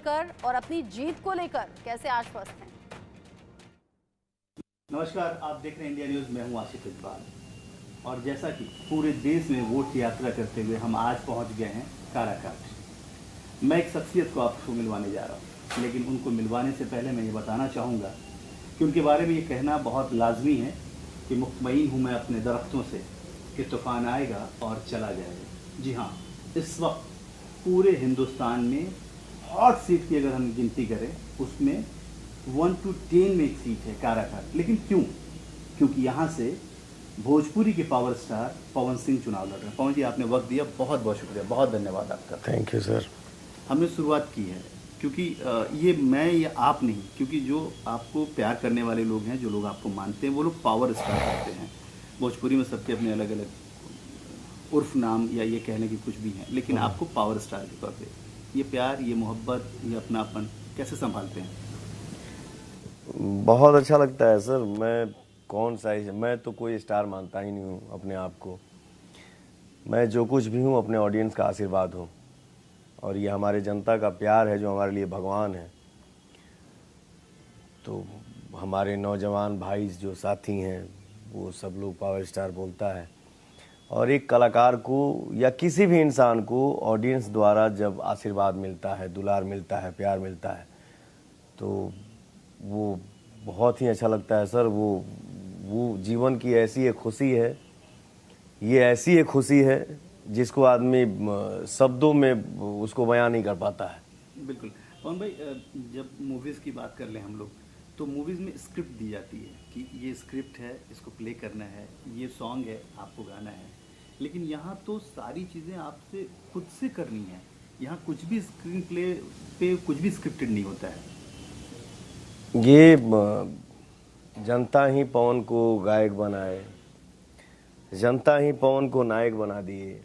लेकर और अपनी जीत को लेकर कैसे आश्वस्त हैं? नमस्कार, आप देख रहे हैं इंडिया न्यूज़। मैं हूं आसिफ इकबाल और जैसा कि पूरे देश में वोट यात्रा करते हुए हम आज पहुंच गए हैं काराकाट। मैं एक शख्सियत को आपको मिलवाने जा रहा हूं, लेकिन उनको मिलवाने से पहले मैं ये बताना चाहूँगा कि उनके बारे में ये कहना बहुत लाजमी है कि मुतमईन हूँ मैं अपने दरख्तों से कि तूफ़ान आएगा और चला जाएगा। जी हाँ, इस वक्त पूरे हिंदुस्तान में हॉट सीट की अगर हम गिनती करें उसमें 1 to 10 में एक सीट है काराकाट। लेकिन क्यों? क्योंकि यहाँ से भोजपुरी के पावर स्टार पवन सिंह चुनाव लड़ रहे हैं। पवन जी, आपने वक्त दिया, बहुत बहुत शुक्रिया, बहुत धन्यवाद आपका। Thank you sir. हमने शुरुआत की है क्योंकि ये मैं या आप नहीं, क्योंकि जो आपको प्यार करने वाले लोग हैं, जो लोग आपको मानते हैं, वो लोग पावर स्टार कहते हैं। भोजपुरी में सबके अपने अलग अलग उर्फ नाम या ये कहने की कुछ भी हैं, लेकिन आपको पावर स्टार के तौर पे ये प्यार, ये मोहब्बत, ये अपनापन कैसे संभालते हैं? बहुत अच्छा लगता है सर। मैं तो कोई स्टार मानता ही नहीं हूँ अपने आप को। मैं जो कुछ भी हूँ अपने ऑडियंस का आशीर्वाद हूँ, और ये हमारे जनता का प्यार है जो हमारे लिए भगवान है। तो हमारे नौजवान भाई जो साथी हैं वो सब लोग पावर स्टार बोलता है, और एक कलाकार को या किसी भी इंसान को ऑडियंस द्वारा जब आशीर्वाद मिलता है, दुलार मिलता है, प्यार मिलता है, तो वो बहुत ही अच्छा लगता है सर। वो जीवन की ऐसी एक खुशी है, ये ऐसी एक खुशी है जिसको आदमी शब्दों में उसको बयां नहीं कर पाता है। बिल्कुल पवन भाई, जब मूवीज़ की बात कर लें हम लोग, तो मूवीज़ में स्क्रिप्ट दी जाती है कि ये स्क्रिप्ट है, इसको प्ले करना है, ये सॉन्ग है, आपको गाना है। लेकिन यहाँ तो सारी चीज़ें आपसे खुद से करनी है। यहाँ कुछ भी स्क्रीन प्ले पे कुछ भी स्क्रिप्टेड नहीं होता है। ये जनता ही पवन को गायक बनाए, जनता ही पवन को नायक बना दिए,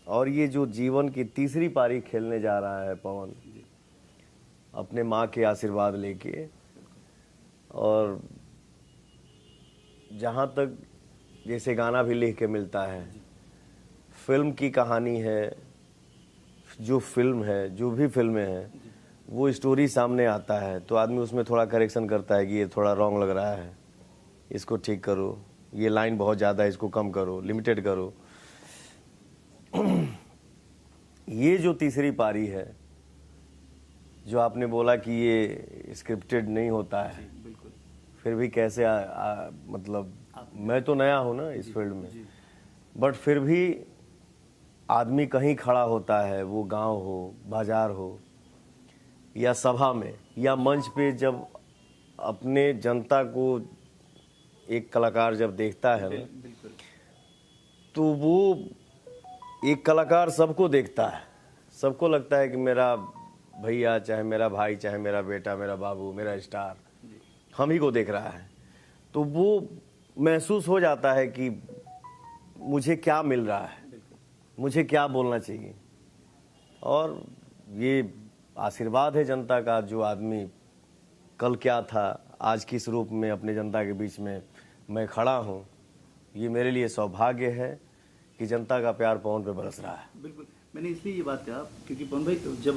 और ये जो जीवन की तीसरी पारी खेलने जा रहा है पवन अपने माँ के आशीर्वाद लेके, और जहाँ तक जैसे गाना भी लिख के मिलता है, फिल्म की कहानी है, जो फिल्म है, जो भी फिल्में हैं, वो स्टोरी सामने आता है तो आदमी उसमें थोड़ा करेक्शन करता है कि ये थोड़ा रॉन्ग लग रहा है, इसको ठीक करो, ये लाइन बहुत ज़्यादा है, इसको कम करो, लिमिटेड करो। ये जो तीसरी पारी है, जो आपने बोला कि ये स्क्रिप्टेड नहीं होता है, फिर भी कैसे मतलब मैं तो नया हूँ ना इस फील्ड में, बट फिर भी आदमी कहीं खड़ा होता है, वो गांव हो, बाजार हो या सभा में या मंच पे, जब अपने जनता को एक कलाकार जब देखता है ना, तो वो एक कलाकार सबको देखता है, सबको लगता है कि मेरा भैया, चाहे मेरा भाई, चाहे मेरा बेटा, मेरा बाबू, मेरा स्टार हम ही को देख रहा है। तो वो महसूस हो जाता है कि मुझे क्या मिल रहा है, मुझे क्या बोलना चाहिए। और ये आशीर्वाद है जनता का, जो आदमी कल क्या था, आज किस रूप में अपने जनता के बीच में मैं खड़ा हूँ। ये मेरे लिए सौभाग्य है कि जनता का प्यार पवन पे बरस रहा है। बिल्कुल, मैंने इसलिए ये बात कहा क्योंकि पवन भाई, जब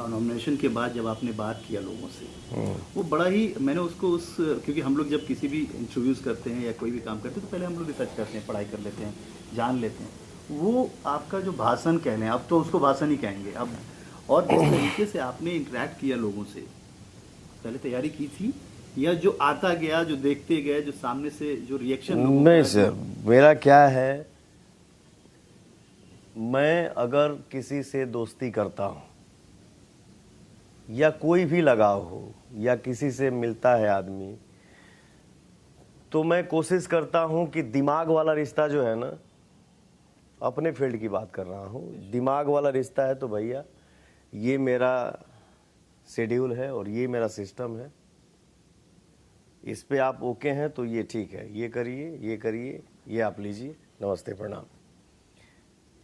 नॉमिनेशन के बाद जब आपने बात किया लोगों से, वो बड़ा ही, मैंने उसको क्योंकि हम लोग जब किसी भी इंटरव्यूज़ करते हैं या कोई भी काम करते हैं तो पहले हम लोग रिसर्च करते हैं, पढ़ाई कर लेते हैं, जान लेते हैं। वो आपका जो भाषण कह लें, अब तो उसको भाषण ही कहेंगे अब, और जिस तरीके से आपने इंटरेक्ट किया लोगों से, पहले तैयारी की थी या जो आता गया, जो देखते गए, जो सामने से जो रिएक्शन? नहीं सर, मेरा क्या है, मैं अगर किसी से दोस्ती करता हूँ या कोई भी लगाव हो या किसी से मिलता है आदमी, तो मैं कोशिश करता हूँ कि दिमाग वाला रिश्ता जो है ना, अपने फील्ड की बात कर रहा हूँ, दिमाग वाला रिश्ता है तो भैया ये मेरा शेड्यूल है और ये मेरा सिस्टम है, इस पे आप ओके हैं तो ये ठीक है, ये करिए, ये करिए, ये आप लीजिए, नमस्ते, प्रणाम।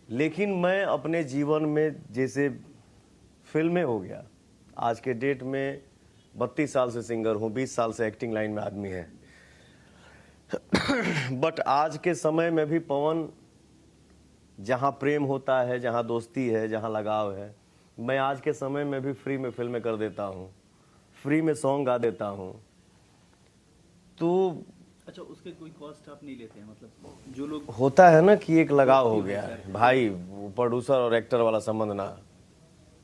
लेकिन मैं अपने जीवन में, जैसे फिल्में हो गया, आज के डेट में 32 साल से सिंगर हूँ, 20 साल से एक्टिंग लाइन में आदमी है। बट आज के समय में भी पवन, जहाँ प्रेम होता है, जहाँ दोस्ती है, जहाँ लगाव है, मैं आज के समय में भी फ्री में फिल्में कर देता हूँ, फ्री में सॉन्ग गा देता हूँ। तो अच्छा, उसके कोई कॉस्ट आप नहीं लेते हैं? मतलब जो लोग होता है ना कि एक लगाव हो गया है भाई, प्रोड्यूसर और एक्टर वाला संबंध ना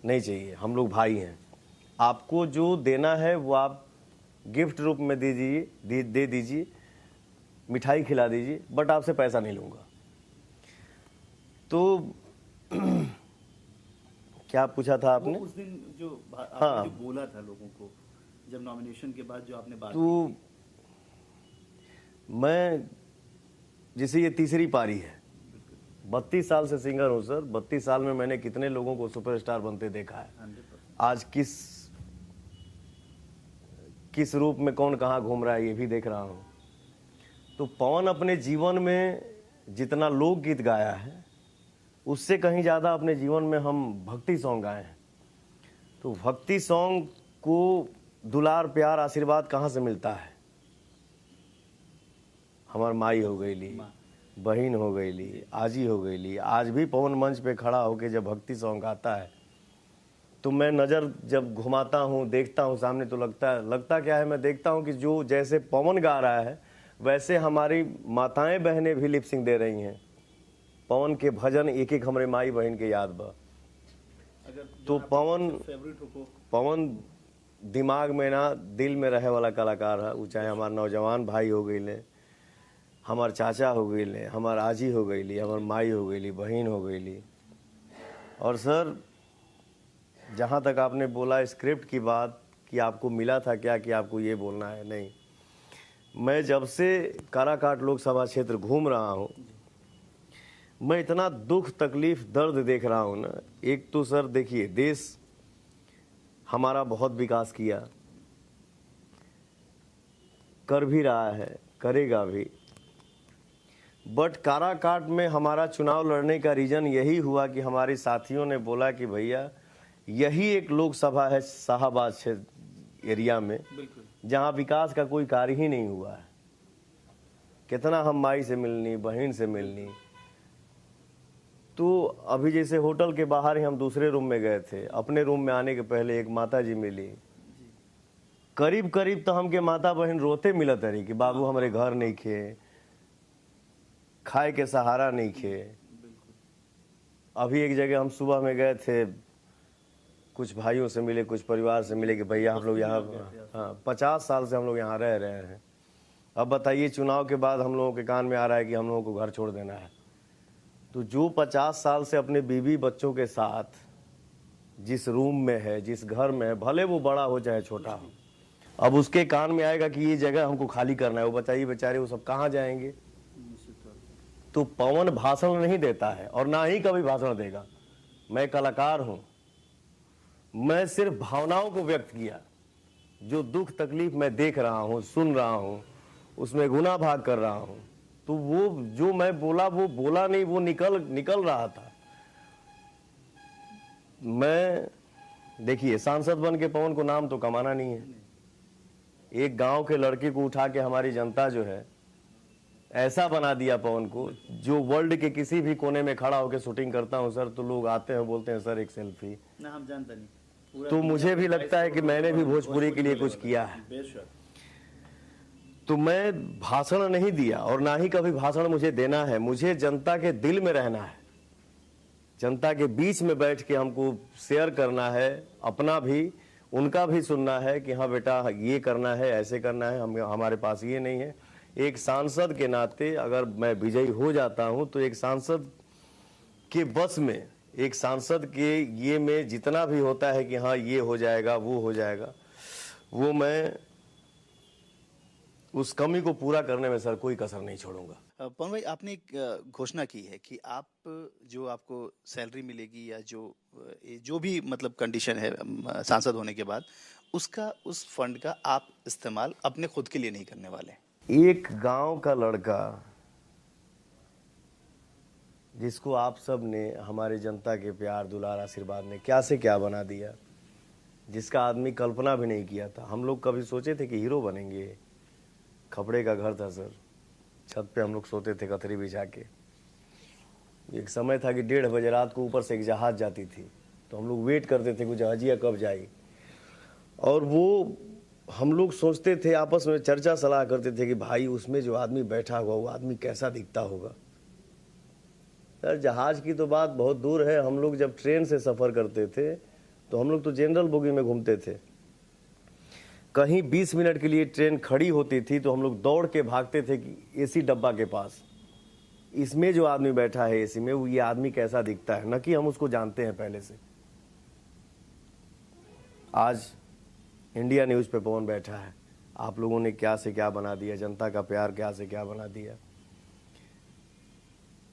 नहीं चाहिए। हम लोग भाई हैं, आपको जो देना है वो आप गिफ्ट रूप में दीजिए, दे दीजिए, मिठाई खिला दीजिए, बट आपसे पैसा नहीं लूँगा। तो क्या पूछा था आपने? उस दिन जो आपने हाँ। जो बोला था लोगों को, जब नॉमिनेशन के बाद जो आपने बात तो की थी। मैं, जैसे ये तीसरी पारी है, 32 साल से सिंगर हूँ सर। 32 साल में मैंने कितने लोगों को सुपरस्टार बनते देखा है। 100%। आज किस रूप में कौन कहाँ घूम रहा है ये भी देख रहा हूँ। तो पवन अपने जीवन में जितना लोकगीत गाया है, उससे कहीं ज़्यादा अपने जीवन में हम भक्ति सॉन्ग गाए हैं। तो भक्ति सॉन्ग को दुलार, प्यार, आशीर्वाद कहाँ से मिलता है? हमार माई हो गई ली, बहन हो गई ली, आजी हो गई ली। आज भी पवन मंच पे खड़ा होकर जब भक्ति सॉन्ग गाता है तो मैं नज़र जब घुमाता हूँ, देखता हूँ सामने, तो लगता क्या है, मैं देखता हूँ कि जो जैसे पवन गा रहा है वैसे हमारी माताएं बहनें भी लिपसिंग दे रही हैं। पवन के भजन एक एक हमारे माई बहन के याद बा। अगर तो पवन दिमाग में ना दिल में रहे वाला कलाकार है। वो चाहे हमारे नौजवान भाई हो गई ले, हमार चाचा हो गई ले, हमार आजी हो गई ली, हमार माई हो गई ली, बहन हो गई ली। और सर, जहाँ तक आपने बोला स्क्रिप्ट की बात कि आपको मिला था क्या कि आपको ये बोलना है, नहीं। मैं जब से काराकाट लोकसभा क्षेत्र घूम रहा हूँ, मैं इतना दुख, तकलीफ, दर्द देख रहा हूँ ना। एक तो सर देखिए, देश हमारा बहुत विकास किया, कर भी रहा है, करेगा भी। बट काराकाट में हमारा चुनाव लड़ने का रीज़न यही हुआ कि हमारे साथियों ने बोला कि भैया यही एक लोकसभा है शाहबाद क्षेत्र एरिया में जहाँ विकास का कोई कार्य ही नहीं हुआ है। कितना हम माई से मिलनी, बहन से मिलनी। तो अभी जैसे होटल के बाहर ही हम दूसरे रूम में गए थे, अपने रूम में आने के पहले एक माता जी मिली। करीब करीब तो हमके माता बहन रोते मिलत रही कि बाबू हमारे घर नहीं खे, खाए के सहारा नहीं खे। अभी एक जगह हम सुबह में गए थे, कुछ भाइयों से मिले, कुछ परिवार से मिले कि भैया हम लोग यहाँ 50 साल से हम लोग यहाँ रह रहे हैं। अब बताइए, चुनाव के बाद हम लोगों के कान में आ रहा है कि हम लोगों को घर छोड़ देना है। तो जो 50 साल से अपने बीवी बच्चों के साथ जिस रूम में है, जिस घर में है, भले वो बड़ा हो चाहे छोटा हो, अब उसके कान में आएगा कि ये जगह हमको खाली करना है। वो बताइए बेचारे वो सब कहाँ जाएंगे? तो पवन भाषण नहीं देता है और ना ही कभी भाषण देगा। मैं कलाकार हूँ, मैं सिर्फ भावनाओं को व्यक्त किया। जो दुख तकलीफ मैं देख रहा हूँ, सुन रहा हूँ, उसमें गुना भाग कर रहा हूँ। तो वो जो मैं बोला वो बोला नहीं, वो निकल रहा था। मैं देखिए, सांसद बन के पवन को नाम तो कमाना नहीं है। एक गांव के लड़के को उठा के हमारी जनता जो है ऐसा बना दिया पवन को, जो वर्ल्ड के किसी भी कोने में खड़ा होकर शूटिंग करता हूं सर, तो लोग आते हैं बोलते हैं सर एक सेल्फी ना, हम जानता नहीं। तो मुझे भी लगता है कि मैंने भी भोजपुरी के लिए कुछ किया है। तो मैं भाषण नहीं दिया और ना ही कभी भाषण मुझे देना है। मुझे जनता के दिल में रहना है, जनता के बीच में बैठ के हमको शेयर करना है, अपना भी उनका भी सुनना है कि हाँ बेटा ये करना है, ऐसे करना है, हमारे पास ये नहीं है। एक सांसद के नाते अगर मैं विजयी हो जाता हूं तो एक सांसद के बस में, एक सांसद के ये में जितना भी होता है कि हाँ ये हो जाएगा, वो हो जाएगा, वो मैं उस कमी को पूरा करने में सर कोई कसर नहीं छोड़ूंगा। पवन भाई, आपने एक घोषणा की है कि आप जो आपको सैलरी मिलेगी या जो भी मतलब कंडीशन है सांसद होने के बाद, उसका, उस फंड का आप इस्तेमाल अपने खुद के लिए नहीं करने वाले। एक गांव का लड़का जिसको आप सब ने, हमारे जनता के प्यार दुलार आशीर्वाद ने क्या से क्या बना दिया, जिसका आदमी कल्पना भी नहीं किया था। हम लोग कभी सोचे थे कि हीरो बनेंगे? खपड़े का घर था सर, छत पे हम लोग सोते थे कतरी बिछा के। एक समय था कि 1:30 बजे रात को ऊपर से एक जहाज जाती थी तो हम लोग वेट करते थे कि जहाजिया कब जाएगी। और वो हम लोग सोचते थे, आपस में चर्चा सलाह करते थे कि भाई उसमें जो आदमी बैठा हुआ वो आदमी कैसा दिखता होगा। सर जहाज की तो बात बहुत दूर है, हम लोग जब ट्रेन से सफ़र करते थे तो हम लोग तो जनरल बोगी में घूमते थे। कहीं 20 मिनट के लिए ट्रेन खड़ी होती थी तो हम लोग दौड़ के भागते थे कि एसी डब्बा के पास, इसमें जो आदमी बैठा है एसी में, वो ये आदमी कैसा दिखता है, न कि हम उसको जानते हैं पहले से। आज इंडिया न्यूज़ पे पवन बैठा है, आप लोगों ने क्या से क्या बना दिया, जनता का प्यार क्या से क्या बना दिया।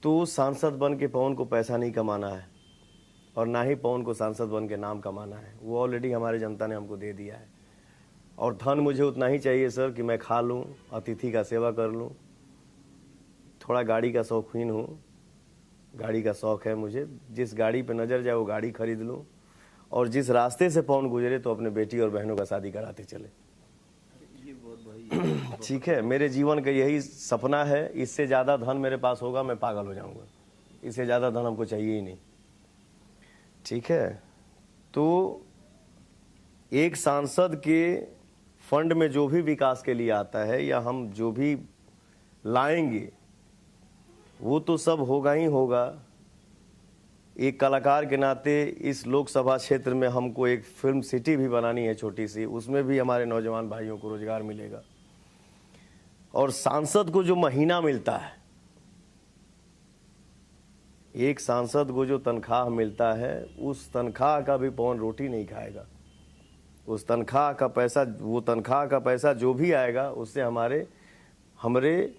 तो सांसद बन के पवन को पैसा नहीं कमाना है और ना ही पवन को सांसद बन के नाम कमाना है, वो ऑलरेडी हमारे जनता ने हमको दे दिया है। और धन मुझे उतना ही चाहिए सर कि मैं खा लूँ, अतिथि का सेवा कर लूँ, थोड़ा गाड़ी का शौकीन हूँ, गाड़ी का शौक़ है मुझे, जिस गाड़ी पे नज़र जाए वो गाड़ी खरीद लूँ, और जिस रास्ते से पवन गुजरे तो अपने बेटी और बहनों का शादी कराते चले। ठीक है, मेरे जीवन का यही सपना है। इससे ज़्यादा धन मेरे पास होगा मैं पागल हो जाऊंगा, इससे ज़्यादा धन हमको चाहिए ही नहीं। ठीक है, तो एक सांसद के फंड में जो भी विकास के लिए आता है या हम जो भी लाएंगे वो तो सब होगा ही होगा। एक कलाकार के नाते इस लोकसभा क्षेत्र में हमको एक फिल्म सिटी भी बनानी है छोटी सी, उसमें भी हमारे नौजवान भाइयों को रोजगार मिलेगा। और सांसद को जो महीना मिलता है, एक सांसद को जो तनख्वाह मिलता है, उस तनख्वाह का भी पवन रोटी नहीं खाएगा। उस तनख्वाह का पैसा, वो तनख्वाह का पैसा जो भी आएगा उससे हमारे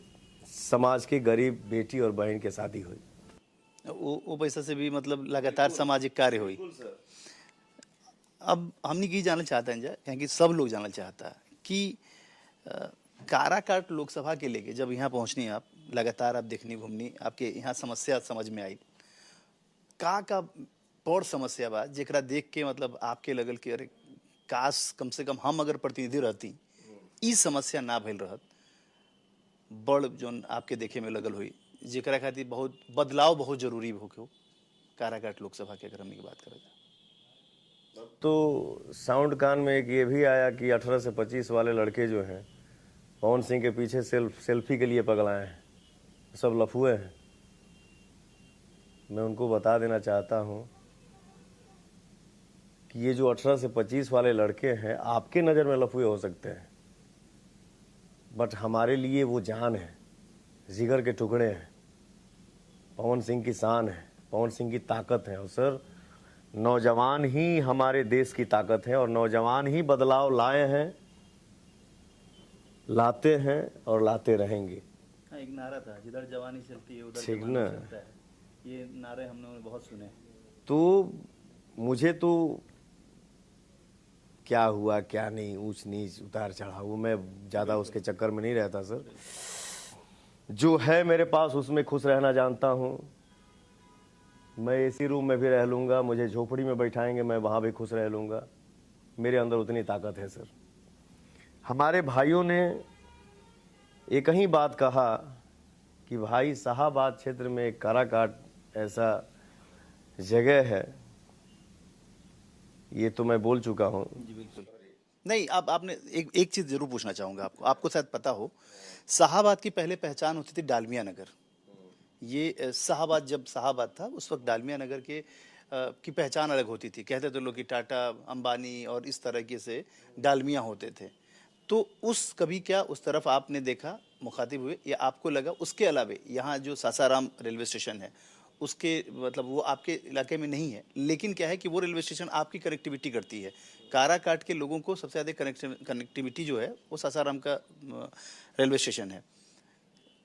समाज के गरीब बेटी और बहन की शादी हुई, वो पैसा से भी मतलब लगातार सामाजिक कार्य हुई। अब हमने की जानना चाहते हैं क्योंकि सब लोग जानना चाहता है कि काराकाट लोकसभा के लेके जब यहाँ पहुँचनी आप, लगातार आप देखनी घूमनी, आपके यहाँ समस्या समझ में आई का बड़ समस्या बा जेकरा देख के मतलब आपके लगल कि अरे काश कम से कम हम अगर प्रतिनिधि रहती ई समस्या ना भइल रहत, बड़ जोन आपके देखे में लगल हुई जेकरा खातिर बहुत बदलाव बहुत जरूरी हो के काराकाट लोकसभा के अगर हमनी की बात करें तो साउंड कान में एक ये भी आया कि 18 से 25 वाले लड़के जो हैं पवन सिंह के पीछे सेल्फी के लिए पगलाए हैं, सब लफुए हैं। मैं उनको बता देना चाहता हूं कि ये जो 18 से 25 वाले लड़के हैं आपके नज़र में लफुए हो सकते हैं, बट हमारे लिए वो जान है, जिगर के टुकड़े हैं, पवन सिंह की शान है, पवन सिंह की ताकत है। और सर नौजवान ही हमारे देश की ताकत है और नौजवान ही बदलाव लाए हैं, लाते हैं और लाते रहेंगे। हाँ, एक नारा था जिधर जवानी चलती है उधर ठीक जवानी ना? चलता है, ये नारे हमने बहुत सुने। तो मुझे तो क्या हुआ क्या नहीं, ऊंच नीच उतार चढ़ाव, वो मैं ज़्यादा उसके चक्कर में नहीं रहता सर। जो है मेरे पास उसमें खुश रहना जानता हूँ। मैं एसी रूम में भी रह लूँगा, मुझे झोपड़ी में बैठाएंगे मैं वहाँ भी खुश रह लूँगा, मेरे अंदर उतनी ताकत है सर। हमारे भाइयों ने एक ही बात कहा कि भाई शाहाबाद क्षेत्र में एक काराकाट ऐसा जगह है, ये तो मैं बोल चुका हूँ। जी बिल्कुल नहीं। अब आपने एक चीज जरूर पूछना चाहूंगा आपको शायद पता हो, शाहाबाद की पहले पहचान होती थी डालमिया नगर। ये शाहाबाद जब शाहाबाद था उस वक्त डालमिया नगर के की पहचान अलग होती थी। कहते थे लोग कि टाटा अंबानी और इस तरह से डालमिया होते थे। तो उस कभी क्या उस तरफ आपने देखा, मुखातिब हुए, या आपको लगा उसके अलावे यहाँ जो सासाराम रेलवे स्टेशन है उसके मतलब वो आपके इलाके में नहीं है, लेकिन क्या है कि वो रेलवे स्टेशन आपकी कनेक्टिविटी करती है। काराकाट के लोगों को सबसे ज़्यादा कनेक्टिविटी जो है वो सासाराम का रेलवे स्टेशन है।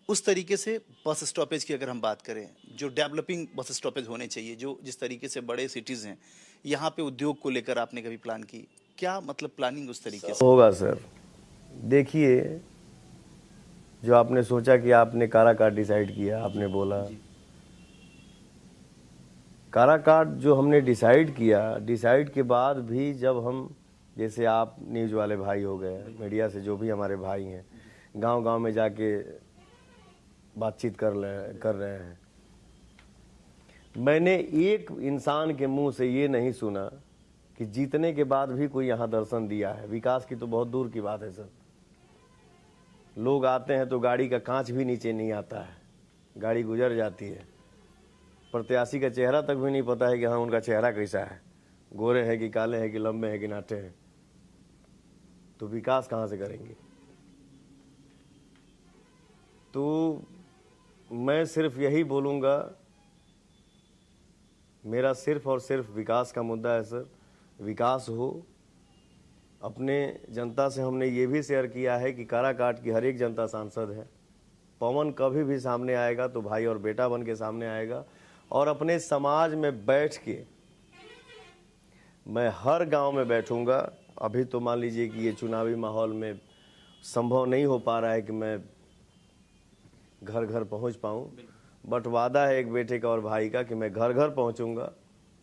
उस तरीके से बस स्टॉपेज की अगर हम बात करें, जो डेवलपिंग बस स्टॉपेज होने चाहिए, जो जिस तरीके से बड़े सिटीज़ हैं, यहाँ पे उद्योग को लेकर आपने कभी प्लान की क्या? मतलब प्लानिंग उस तरीके से होगा सर। देखिए, जो आपने सोचा कि आपने काराकाट डिसाइड किया, आपने बोला काराकाट जो हमने डिसाइड किया, डिसाइड के बाद भी जब हम, जैसे आप न्यूज़ वाले भाई हो गए, मीडिया से जो भी हमारे भाई हैं, गांव-गांव में जाके बातचीत कर रहे हैं, मैंने एक इंसान के मुंह से ये नहीं सुना कि जीतने के बाद भी कोई यहाँ दर्शन दिया है। विकास की तो बहुत दूर की बात है सर। लोग आते हैं तो गाड़ी का कांच भी नीचे नहीं आता है, गाड़ी गुजर जाती है। प्रत्याशी का चेहरा तक भी नहीं पता है कि हाँ उनका चेहरा कैसा है, गोरे हैं कि काले हैं कि लंबे हैं कि नाटे हैं। तो विकास कहाँ से करेंगे? तो मैं सिर्फ यही बोलूँगा, मेरा सिर्फ और सिर्फ विकास का मुद्दा है सर। विकास हो। अपने जनता से हमने ये भी शेयर किया है कि काराकाट की हर एक जनता सांसद है। पवन कभी भी सामने आएगा तो भाई और बेटा बन के सामने आएगा, और अपने समाज में बैठ के मैं हर गांव में बैठूंगा। अभी तो मान लीजिए कि ये चुनावी माहौल में संभव नहीं हो पा रहा है कि मैं घर घर पहुंच पाऊं, बट वादा है एक बेटे का और भाई का कि मैं घर घर पहुंचूंगा।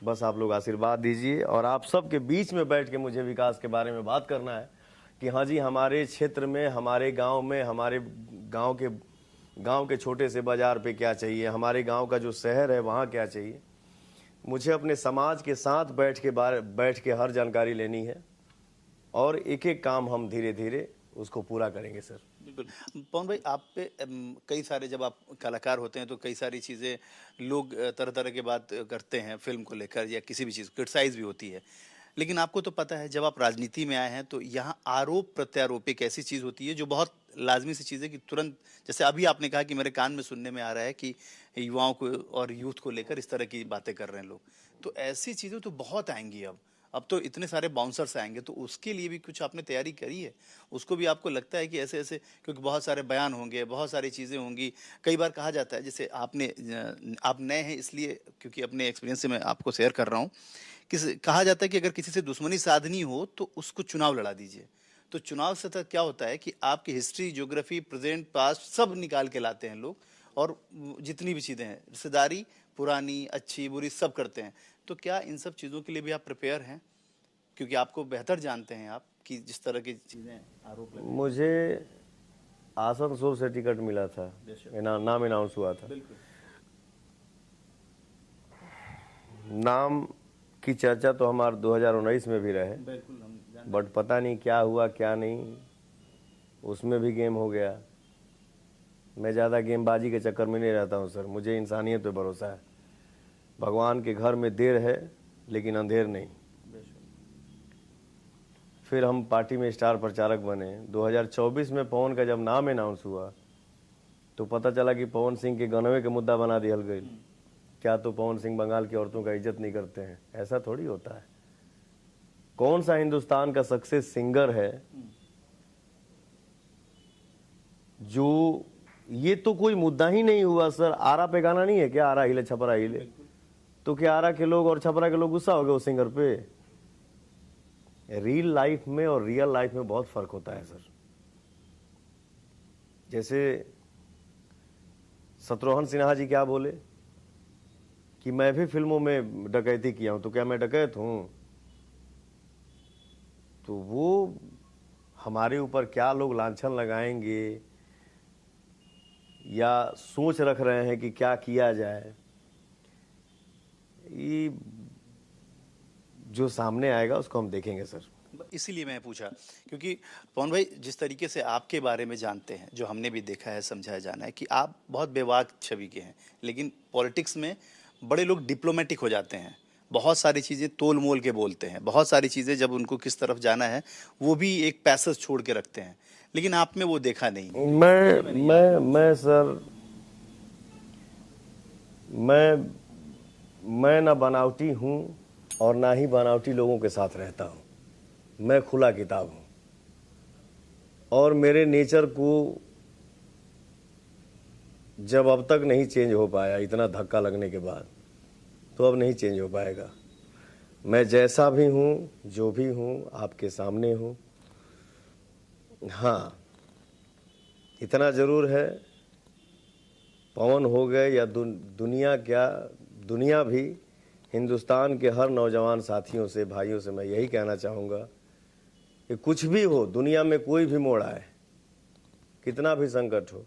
बस आप लोग आशीर्वाद दीजिए, और आप सबके बीच में बैठ के मुझे विकास के बारे में बात करना है कि हाँ जी, हमारे क्षेत्र में, हमारे गांव में, हमारे गांव के छोटे से बाजार पे क्या चाहिए, हमारे गांव का जो शहर है वहाँ क्या चाहिए। मुझे अपने समाज के साथ बैठ के हर जानकारी लेनी है, और एक एक काम हम धीरे धीरे उसको पूरा करेंगे सर। बिल्कुल। पवन भाई, आप पे कई सारे, जब आप कलाकार होते हैं तो कई सारी चीज़ें लोग तरह तरह की बात करते हैं फिल्म को लेकर, या किसी भी चीज़ क्रिटिसाइज भी होती है। लेकिन आपको तो पता है, जब आप राजनीति में आए हैं तो यहाँ आरोप प्रत्यारोप एक ऐसी चीज़ होती है जो बहुत लाजमी सी चीज़ है कि तुरंत, जैसे अभी आपने कहा कि मेरे कान में सुनने में आ रहा है कि युवाओं को और यूथ को लेकर इस तरह की बातें कर रहे हैं लोग, तो ऐसी चीज़ें तो बहुत आएंगी। अब तो इतने सारे बाउंसर्स आएंगे, तो उसके लिए भी कुछ आपने तैयारी करी है? उसको भी आपको लगता है कि ऐसे ऐसे, क्योंकि बहुत सारे बयान होंगे, बहुत सारी चीज़ें होंगी। कई बार कहा जाता है, जैसे आप नए हैं इसलिए, क्योंकि अपने एक्सपीरियंस से मैं आपको शेयर कर रहा हूँ, कहा जाता है कि अगर किसी से दुश्मनी साधनी हो तो उसको चुनाव लड़ा दीजिए। तो चुनाव से तक क्या होता है कि आपकी हिस्ट्री, ज्योग्राफी, प्रेजेंट, पास्ट सब निकाल के लाते हैं लोग, और जितनी भी चीज़ें हैं, रिश्तेदारी पुरानी अच्छी बुरी सब करते हैं। तो क्या इन सब चीज़ों के लिए भी आप प्रिपेयर हैं? क्योंकि आपको बेहतर जानते हैं आप कि जिस तरह की चीज़ें आरोप लगे। मुझे आसनसोल से टिकट मिला था, नाम अनाउंस हुआ था। नाम की चर्चा तो हमारे 2019 में भी रहे, बट पता नहीं क्या हुआ क्या नहीं, उसमें भी गेम हो गया। मैं ज़्यादा गेमबाजी के चक्कर में नहीं रहता हूँ सर। मुझे इंसानियत पे भरोसा है। भगवान के घर में देर है लेकिन अंधेर नहीं। फिर हम पार्टी में स्टार प्रचारक बने। 2024 में पवन का जब नाम अनाउंस हुआ तो पता चला कि पवन सिंह के गनवे के मुद्दा बना दिया गई। क्या तो पवन सिंह बंगाल की औरतों का इज्जत नहीं करते हैं? ऐसा थोड़ी होता है। कौन सा हिंदुस्तान का सक्सेस सिंगर है जो, ये तो कोई मुद्दा ही नहीं हुआ सर। आरा पे गाना नहीं है क्या, आरा हिले छपरा हिले? तो क्या आरा के लोग और छपरा के लोग गुस्सा हो गए उस सिंगर पे? रियल लाइफ में और रियल लाइफ में बहुत फर्क होता है सर। जैसे शत्रुघ्न सिन्हा जी क्या बोले कि मैं भी फिल्मों में डकैती किया हूं, तो क्या मैं डकैत हूं? तो वो हमारे ऊपर क्या लोग लांछन लगाएंगे या सोच रख रहे हैं कि क्या किया जाए, ये जो सामने आएगा उसको हम देखेंगे सर। इसीलिए मैं पूछा, क्योंकि पवन भाई जिस तरीके से आपके बारे में जानते हैं, जो हमने भी देखा है, समझाया जाना है कि आप बहुत बेवाक छवि के हैं, लेकिन पॉलिटिक्स में बड़े लोग डिप्लोमेटिक हो जाते हैं, बहुत सारी चीज़ें तोल मोल के बोलते हैं, बहुत सारी चीज़ें जब उनको किस तरफ जाना है वो भी एक पैसेज छोड़ के रखते हैं, लेकिन आप में वो देखा नहीं। मैं सर, मैं ना बनावटी हूँ और ना ही बनावटी लोगों के साथ रहता हूँ। मैं खुला किताब हूँ, और मेरे नेचर को जब अब तक नहीं चेंज हो पाया, इतना धक्का लगने के बाद, तो अब नहीं चेंज हो पाएगा। मैं जैसा भी हूँ, जो भी हूँ, आपके सामने हूँ। हाँ, इतना ज़रूर है, पवन हो गए या दुनिया भी, हिंदुस्तान के हर नौजवान साथियों से, भाइयों से मैं यही कहना चाहूँगा कि कुछ भी हो, दुनिया में कोई भी मोड़ आए, कितना भी संकट हो,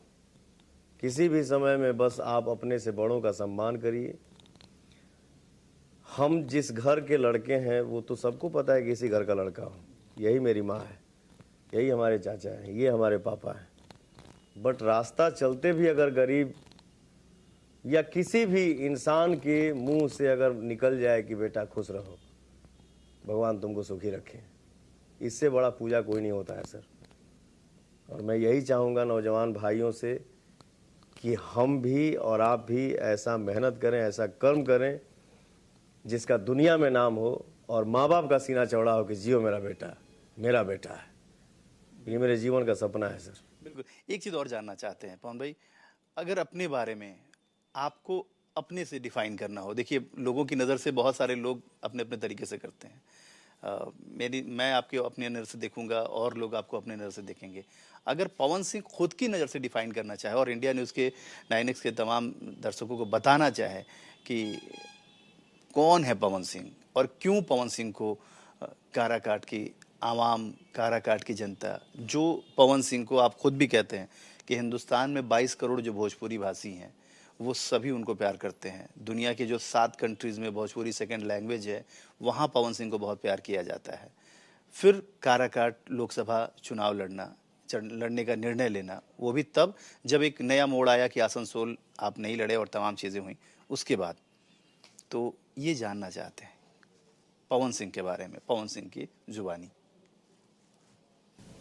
किसी भी समय में बस आप अपने से बड़ों का सम्मान करिए, हम जिस घर के लड़के हैं वो तो सबको पता है कि इसी घर का लड़का हूँ। यही मेरी माँ है, यही हमारे चाचा हैं, ये हमारे पापा हैं। बट रास्ता चलते भी अगर गरीब या किसी भी इंसान के मुंह से अगर निकल जाए कि बेटा खुश रहो, भगवान तुमको सुखी रखे, इससे बड़ा पूजा कोई नहीं होता है सर। और मैं यही चाहूँगा नौजवान भाइयों से कि हम भी और आप भी ऐसा मेहनत करें, ऐसा कर्म करें जिसका दुनिया में नाम हो और माँ बाप का सीना चौड़ा हो कि जियो मेरा बेटा है। ये मेरे जीवन का सपना है सर। बिल्कुल। एक चीज़ और जानना चाहते हैं पवन भाई, अगर अपने बारे में आपको अपने से डिफाइन करना हो, देखिए लोगों की नज़र से बहुत सारे लोग अपने अपने तरीके से करते हैं। मैं आपके अपने नज़र से देखूंगा और लोग आपको अपने नज़र से देखेंगे। अगर पवन सिंह खुद की नज़र से डिफाइन करना चाहे और इंडिया न्यूज़ के 9X के तमाम दर्शकों को बताना चाहे कि कौन है पवन सिंह और क्यों पवन सिंह को काराकाट की आवाम, काराकाट की जनता, जो पवन सिंह को आप खुद भी कहते हैं कि हिंदुस्तान में 22 करोड़ जो भोजपुरी भाषी हैं वो सभी उनको प्यार करते हैं। दुनिया के जो 7 कंट्रीज़ में भोजपुरी सेकंड लैंग्वेज है वहाँ पवन सिंह को बहुत प्यार किया जाता है। फिर काराकाट लोकसभा चुनाव लड़ने का निर्णय लेना, वो भी तब जब एक नया मोड़ आया कि आसनसोल आप नहीं लड़े और तमाम चीज़ें हुई उसके बाद। तो ये जानना चाहते हैं पवन सिंह के बारे में, पवन सिंह की जुबानी।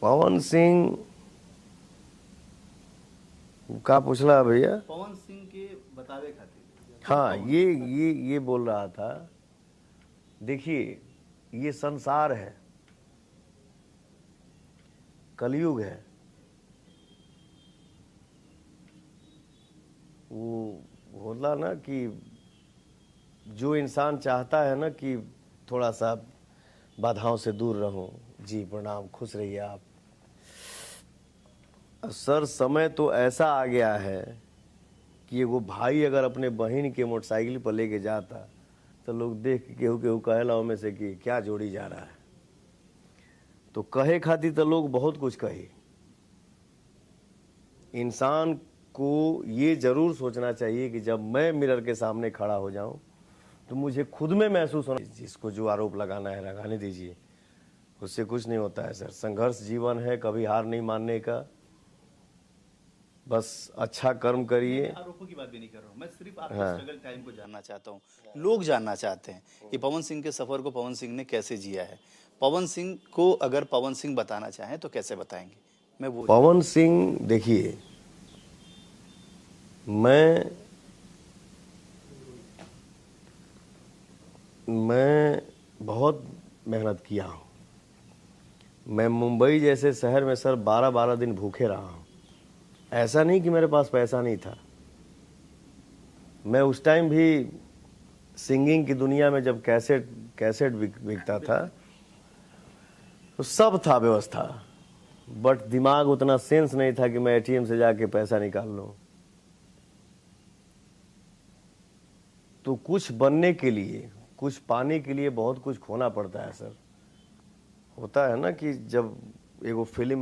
पवन सिंह का पूछला भैया? पवन सिंह के बतावे खातिर। हाँ, ये बोल रहा था। देखिए ये संसार है, कलयुग है। वो बोला ना कि जो इंसान चाहता है ना कि थोड़ा सा बाधाओं से दूर रहूं, जी प्रणाम, खुश रहिए आप। सर समय तो ऐसा आ गया है कि वो भाई अगर अपने बहन के मोटरसाइकिल पर लेके जाता तो लोग देख के केहू कहेला में से कि क्या जोड़ी जा रहा है। तो कहे खातिर तो लोग बहुत कुछ कही। इंसान को ये जरूर सोचना चाहिए कि जब मैं मिरर के सामने खड़ा हो जाऊं तो मुझे खुद में महसूस होना। जिसको जो आरोप लगाना है लगाने दीजिए, उससे कुछ नहीं होता है सर। संघर्ष जीवन है, कभी हार नहीं मानने का। बस अच्छा कर्म करिए। आरोपों की बात भी नहीं कर रहा हूँ मैं, सिर्फ आपके स्ट्रगल टाइम को जानना चाहता हूँ। लोग जानना चाहते हैं कि पवन सिंह के सफर को पवन सिंह ने कैसे जिया है। पवन सिंह को अगर पवन सिंह बताना चाहें तो कैसे बताएंगे? मैं वो पवन सिंह, देखिए मैं बहुत मेहनत किया हूँ। मैं मुंबई जैसे शहर में सर 12-12 दिन भूखे रहा हूँ। ऐसा नहीं कि मेरे पास पैसा नहीं था। मैं उस टाइम भी सिंगिंग की दुनिया में जब कैसेट बिकता था तो सब था व्यवस्था, बट दिमाग उतना सेंस नहीं था कि मैं एटीएम से जाके पैसा निकाल लूं। तो कुछ बनने के लिए, कुछ पाने के लिए बहुत कुछ खोना पड़ता है सर। होता है ना कि जब एगो फिल्म